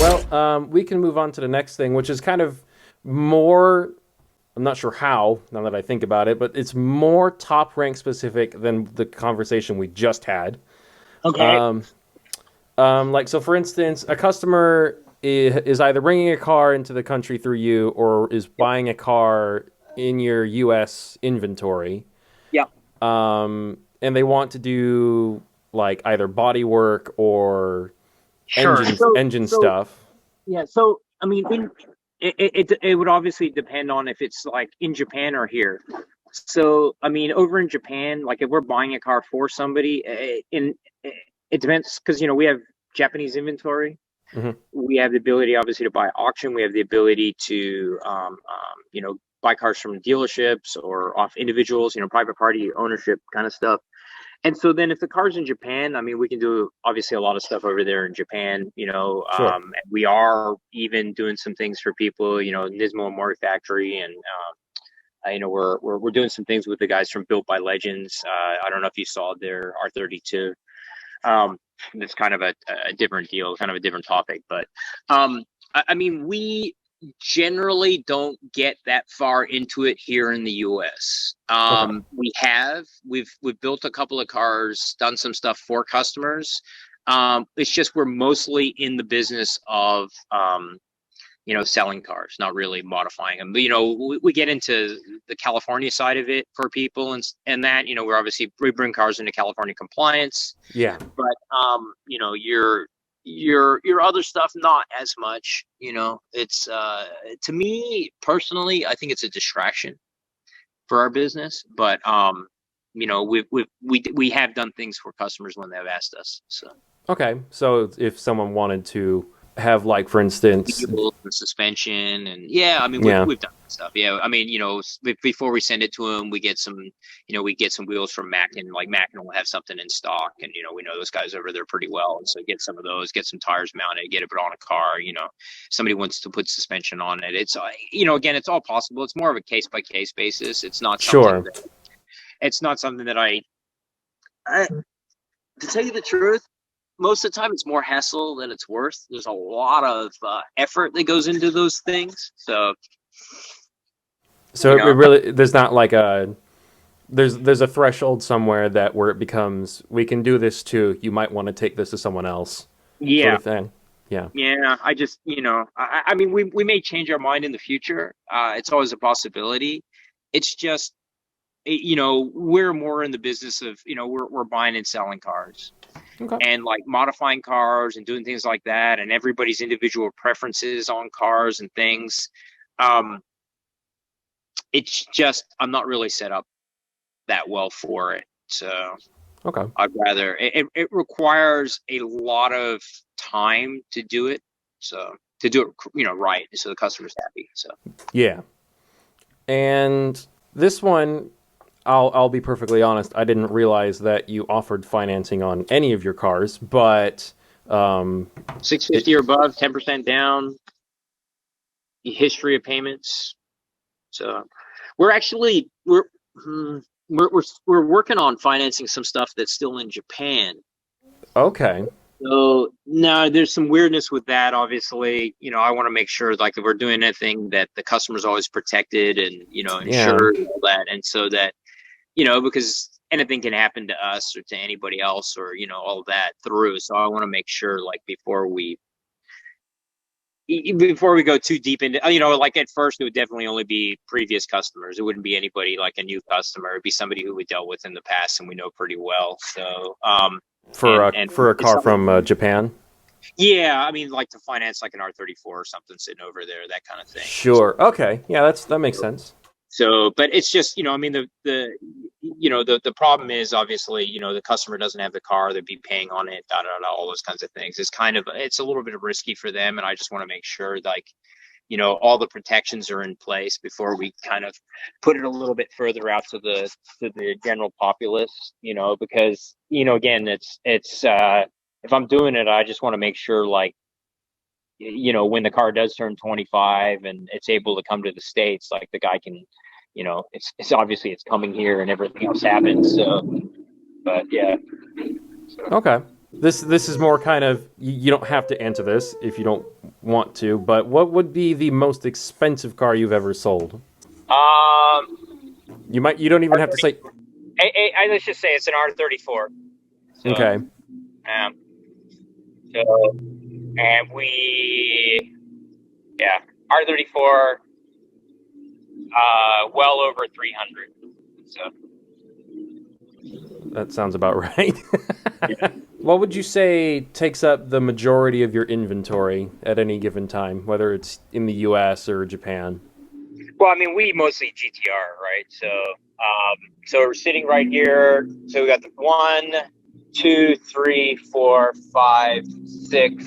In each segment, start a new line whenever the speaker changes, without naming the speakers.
Well, we can move on to the next thing, which is kind of more. I'm not sure how, now that I think about it, but it's more top rank specific than the conversation we just had.
Okay.
Um, like, so for instance, a customer is either bringing a car into the country through you or is
Yep.
buying a car in your US inventory.
Yep.
And they want to do like either body work or
Sure.
engine stuff.
Yeah. So, I mean, it would obviously depend on if it's like in Japan or here. So, I mean, over in Japan, like if we're buying a car for somebody, it depends because we have Japanese inventory.
Hmm.
We have the ability, obviously, to buy auction. We have the ability to, buy cars from dealerships or off individuals, private party ownership kind of stuff. And so then if the car's in Japan, I mean, we can do obviously a lot of stuff over there in Japan,
Sure.
and we are even doing some things for people, Nismo and Mori Factory. And, we're doing some things with the guys from Built by Legends. I don't know if you saw their R32. Um, it's kind of a different deal, kind of a different topic, but, I mean, we generally don't get that far into it here in the US.
Okay.
We've built a couple of cars, done some stuff for customers. It's just we're mostly in the business of selling cars, not really modifying them. But, we get into the California side of it for people, and that, we're obviously we bring cars into California compliance,
Yeah.
but your other stuff not as much. It's to me personally, I think it's a distraction for our business, but we have done things for customers when they've asked us. So
Okay. So if someone wanted to have, like, for instance,
wheels and suspension, and yeah, I mean we've
yeah.
we've done stuff. Yeah, I mean, before we send it to them, we get some wheels from Mackin. Like Mackin will have something in stock, and we know those guys over there pretty well, and so get some of those, get some tires mounted, get it put on a car. Somebody wants to put suspension on it. It's again, it's all possible. It's more of a case by case basis.
Sure.
It's not something that I to tell you the truth, most of the time it's more hassle than it's worth. There's a lot of effort that goes into those things. So,
So
you
it
know,
really there's not like a there's a threshold somewhere that where it becomes we can do this too. You might want to take this to someone else, sort
yeah,
of thing. Yeah.
yeah. I just, I mean, we may change our mind in the future. It's always a possibility. It's just, we're more in the business of, we're buying and selling cars
Okay.
and like modifying cars and doing things like that, and everybody's individual preferences on cars and things. Um, it's just, I'm not really set up that well for it. So
Okay.
I'd rather it requires a lot of time to do it. So to do it, right, so the customer's happy. So
Yeah. And this one, I'll be perfectly honest. I didn't realize that you offered financing on any of your cars, but um,
six
it
fifty or above, 10% down, history of payments. So we're actually hmm, we're working on financing some stuff that's still in Japan.
okay.
So now there's some weirdness with that. Obviously, I want to make sure like if we're doing anything that the customer's always protected and
Yeah.
insured and all that, and so that because anything can happen to us or to anybody else or all of that through. So I want to make sure like before we go too deep into like at first it would definitely only be previous customers. It wouldn't be anybody like a new customer. It'd be somebody who we dealt with in the past and we know pretty well. So and
For a
it's
car
something.
from Japan.
Yeah, I mean, like to finance like an R34 or something sitting over there, that kind of thing.
Sure. Okay. Yeah, that makes sense.
So, but it's just, I mean, the problem is obviously, the customer doesn't have the car, they'd be paying on it, da, da, da, all those kinds of things. It's a little bit of risky for them. And I just want to make sure like, all the protections are in place before we kind of put it a little bit further out to the general populace, because, again, if I'm doing it, I just want to make sure like, when the car does turn 25 and it's able to come to the States, like the guy can, it's obviously it's coming here and everything else happens. So, but yeah, so,
Okay. This is more kind of, you don't have to answer this if you don't want to, but what would be the most expensive car you've ever sold?
Um,
You don't even have to say.
let's just say it's an R34. So,
Okay,
um, so, and yeah, R34, well over 300. So,
that sounds about right.
yeah.
What would you say takes up the majority of your inventory at any given time, whether it's in the U.S. or Japan?
Well, I mean, we mostly GTR, right? So we're sitting right here. So we got the 1, 2, 3, 4, 5, 6,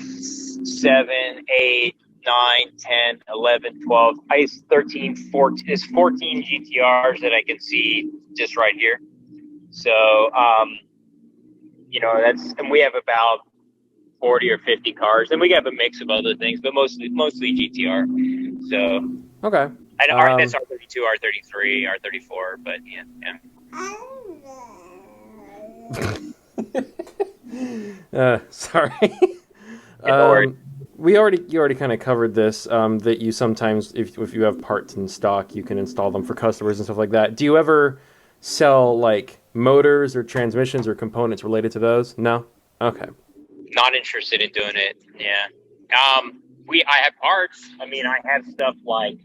7, 8, 9, 10, 11, 12. I 13, 14. There's 14 GTRs that I can see just right here. So, and we have about 40 or 50 cars, and we have a mix of other things, but mostly GTR. So,
Okay.
and that's R32, R33, R34, but yeah.
Sorry.
No worries.
You already kind of covered this, that you sometimes, if you have parts in stock, you can install them for customers and stuff like that. Do you ever sell like motors or transmissions or components related to those? No? Okay.
Not interested in doing it. Yeah. I have parts. I mean, I have stuff like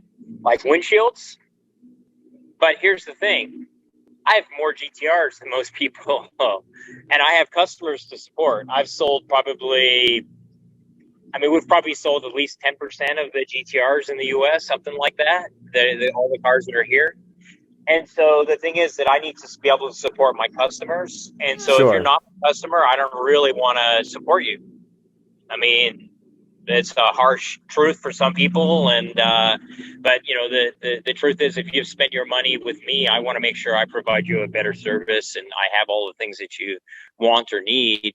windshields. But here's the thing. I have more GTRs than most people, and I have customers to support. We've probably sold at least 10% of the GTRs in the US, something like that. All the cars that are here. And so the thing is that I need to be able to support my customers. And so if you're
Sure.
not a customer, I don't really want to support you. I mean, it's a harsh truth for some people, but the truth is, if you've spent your money with me, I want to make sure I provide you a better service and I have all the things that you want or need,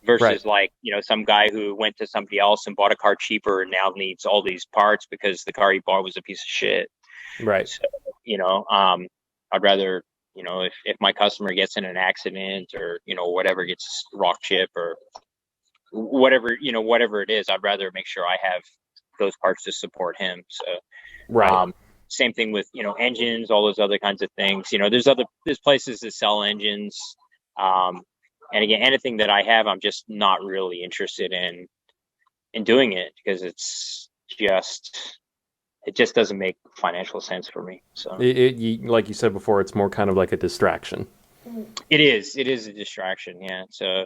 Right.
versus some guy who went to somebody else and bought a car cheaper and now needs all these parts because the car he bought was a piece of shit.
Right.
So, I'd rather, if my customer gets in an accident or whatever, gets rock chip or whatever it is, I'd rather make sure I have those parts to support him. So,
Right.
same thing with, engines, all those other kinds of things. There's places that sell engines. And again, anything that I have, I'm just not really interested in doing it because it just doesn't make financial sense for me. So
Like you said before, it's more kind of like a distraction.
it is a distraction. Yeah. So,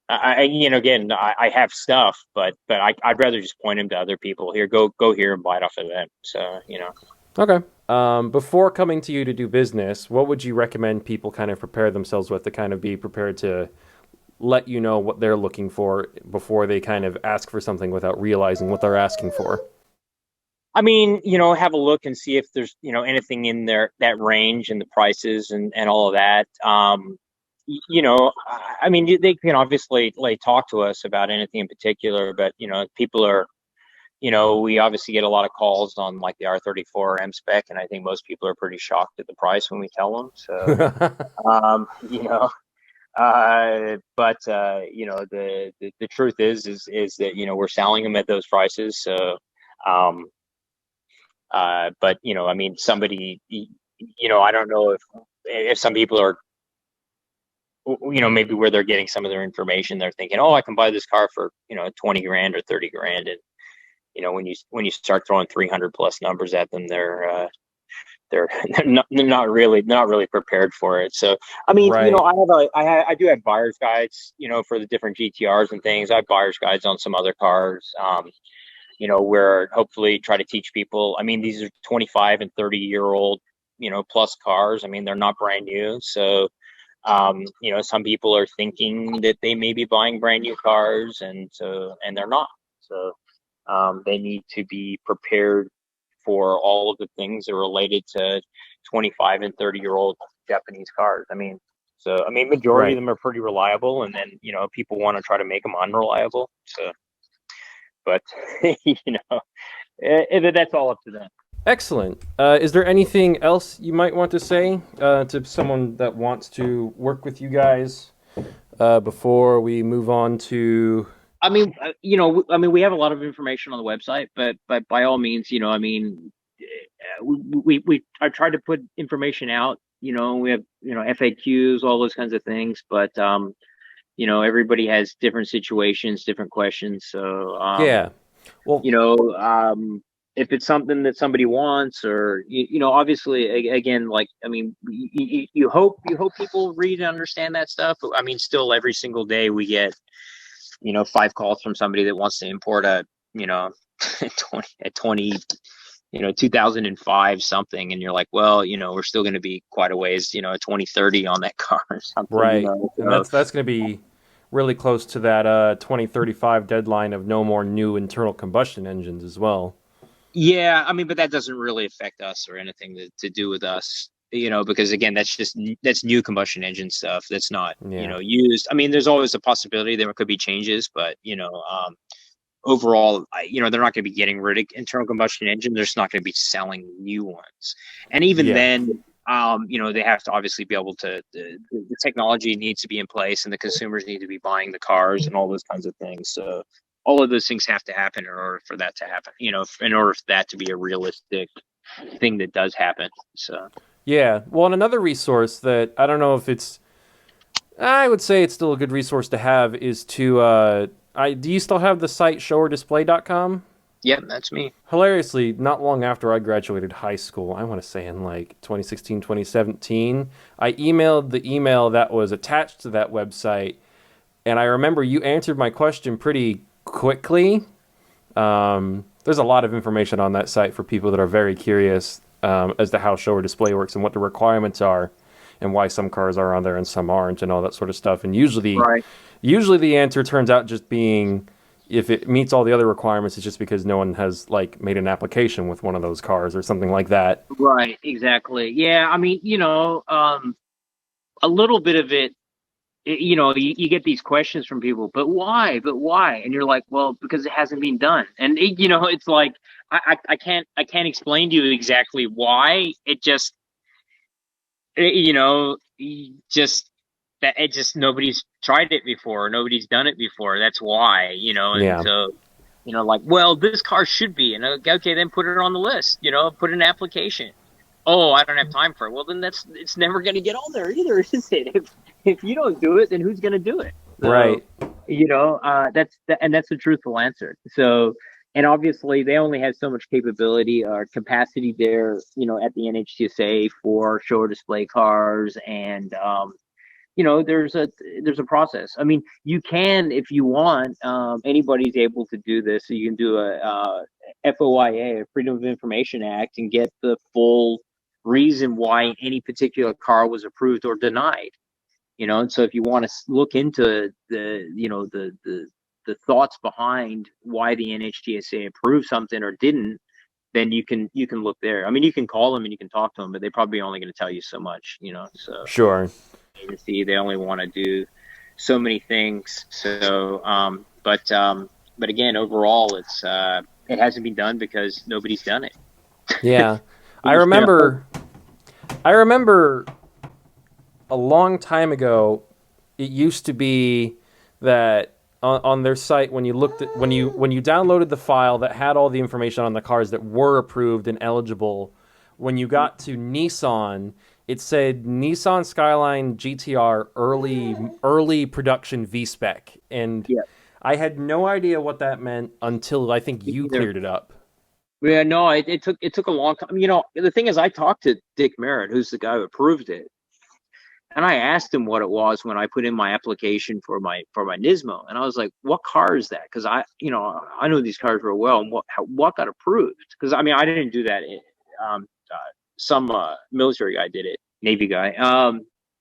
again, I have stuff, but I'd rather just point them to other people. Here, go here and buy it off of them. So,
Okay. Before coming to you to do business, what would you recommend people kind of prepare themselves with to kind of be prepared to let you know what they're looking for before they kind of ask for something without realizing what they're asking for?
I mean, have a look and see if there's, anything in there, that range and the prices and all of that. I mean, they can obviously talk to us about anything in particular, but, people are, we obviously get a lot of calls on like the R34 M-spec, and I think most people are pretty shocked at the price when we tell them. So, um, you know, the truth is that, we're selling them at those prices. So, um, but I mean, somebody, I don't know if some people are, maybe where they're getting some of their information, they're thinking, oh, I can buy this car for 20 grand or 30 grand, and when you start throwing 300 plus numbers at them, they're not really prepared for it. So, I mean,
Right.
I do have buyer's guides, for the different GTRs and things. I have buyer's guides on some other cars. Where hopefully try to teach people. I mean, these are 25 and 30-year-old, plus cars. I mean, they're not brand new. So, some people are thinking that they may be buying brand new cars, and they're not. So, they need to be prepared for all of the things that are related to 25 and 30-year-old Japanese cars. I mean, majority of
Right.
them are pretty reliable, and then, people want to try to make them unreliable. So, but that's all up to them.
Excellent. Is there anything else you might want to say to someone that wants to work with you guys? before we move on to?
I mean, we have a lot of information on the website, but by all means, I tried to put information out. We have FAQs, all those kinds of things, but everybody has different situations, different questions. So
Yeah. Well,
you know, if it's something that somebody wants, or obviously, again, like I mean, you hope people read and understand that stuff. But I mean, still, every single day we get 5 calls from somebody that wants to import a you know 20 2005 something, and you're like, well, we're still going to be quite a ways, 2030 on that car or something,
right, and
so.
that's going to be really close to that 2035 deadline of no more new internal combustion engines as well.
Yeah, I mean, but that doesn't really affect us or anything to do with us, because again, that's new combustion engine stuff. That's not,
Yeah.
used. I mean, there's always a possibility there could be changes, but overall, they're not going to be getting rid of internal combustion engine. They're just not going to be selling new ones. And even
Yeah.
then, they have to obviously be able to. The technology needs to be in place, and the consumers need to be buying the cars and all those kinds of things. So all of those things have to happen in order for that to happen. In order for that to be a realistic thing that does happen. So
Yeah. Well, and another resource that I don't know if it's, I would say it's still a good resource to have is to, do you still have the site showordisplay.com?
yeah, that's me.
Hilariously, not long after I graduated high school, I want to say in like 2016, 2017, I emailed the email that was attached to that website. And I remember you answered my question pretty quickly. There's a lot of information on that site for people that are very curious as to how show or display works and what the requirements are and why some cars are on there and some aren't and all that sort of stuff. And
Right.
usually the answer turns out just being if it meets all the other requirements, it's just because no one has like made an application with one of those cars or something like that.
Right. Exactly. Yeah. I mean, a little bit of it. You get these questions from people, but why? But why? And you're like, well, because it hasn't been done. And it's like I can't explain to you exactly why. It just just that it just nobody's tried it before, nobody's done it before. That's why, and
Yeah.
so like, well, this car should be, and okay, then put it on the list, put an application. Oh, I don't have time for it. Well, then it's never going to get on there either, is it? If you don't do it, then who's going to do it? So,
Right.
that's the truthful answer. So, and obviously they only have so much capability or capacity there, at the NHTSA for show display cars, and there's a process. I mean, you can, if you want, anybody's able to do this. So you can do a FOIA, a Freedom of Information Act, and get the full reason why any particular car was approved or denied. And so if you want to look into the thoughts behind why the NHTSA approved something or didn't, then you can look there. I mean, you can call them and you can talk to them, but they're probably only going to tell you so much. So
Sure.
agency, they only want to do so many things. So, but again, overall, it hasn't been done because nobody's done it.
Yeah. I
You know?
remember I remember a long time ago, it used to be that on their site when you looked at when you downloaded the file that had all the information on the cars that were approved and eligible, when you got to Nissan, it said Nissan Skyline GTR early production v-spec, and
Yeah,
I had no idea what that meant until I think
me
you
either.
cleared it up.
Yeah, no, it took a long time. The thing is, I talked to Dick Merritt, who's the guy who approved it, and I asked him what it was when I put in my application for my Nismo, and I was like, "What car is that?" Because I know these cars real well, and what got approved? Because I mean, I didn't do that. Some military guy did it, Navy guy.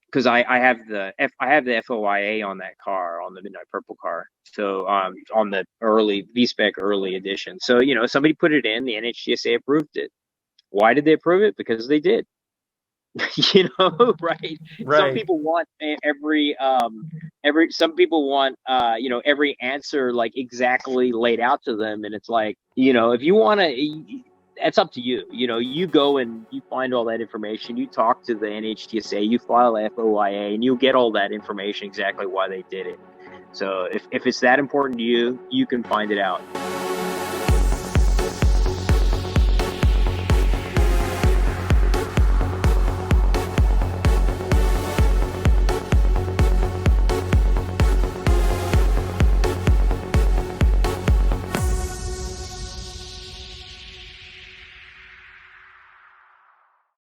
Because I have the FOIA on that car, on the Midnight Purple car. So on the early v-spec early edition. So somebody put it in, the NHTSA approved it. Why did they approve it? Because they did. Right? Some
Right.
people want every some people want every answer like exactly laid out to them, and it's like, if you want to. It's up to you. You know, you go and you find all that information. You talk to the NHTSA, you file FOIA, and you'll get all that information exactly why they did it. So if it's that important to you, you can find it out.